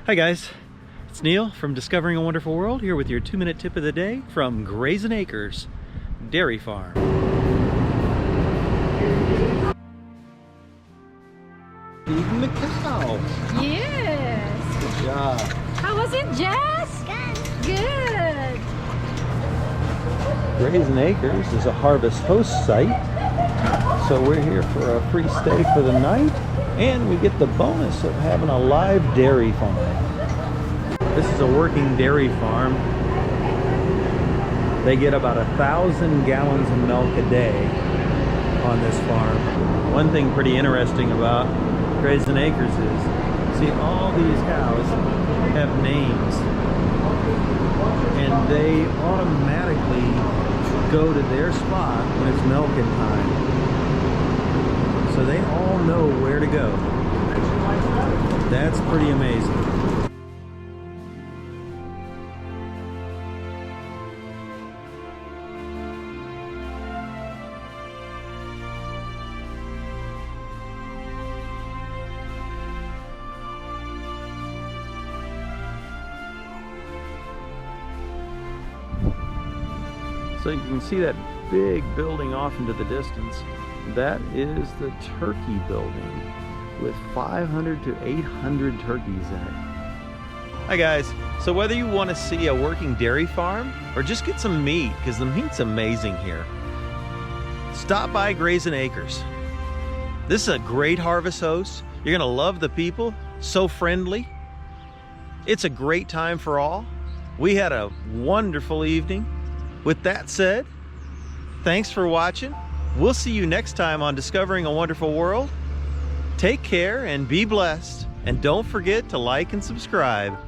Hi guys, it's Neil from Discovering a Wonderful World here with your 2-minute tip of the day from Grazin Acres Dairy Farm. Feeding the cow. Yes. Good job. How was it, Jess? Good. Grazin Acres is a harvest host site, so we're here for a free stay for the night, and we get the bonus of having a live dairy farm. This is a working dairy farm. They get about 1,000 gallons of milk a day on this farm. One thing pretty interesting about Grazin Acres is, see, all these cows have names, and they automatically go to their spot when it's milking time. So they all know where to go. That's pretty amazing. So you can see that big building off into the distance. That is the turkey building with 500 to 800 turkeys in it. Hi guys, so whether you want to see a working dairy farm or just get some meat, because the meat's amazing here, stop by Grazin Acres. This is a great harvest host. You're gonna love the people, so friendly. It's a great time for all. We had a wonderful evening. With that said, thanks for watching. We'll see you next time on Discovering a Wonderful World. Take care and be blessed. And don't forget to like and subscribe.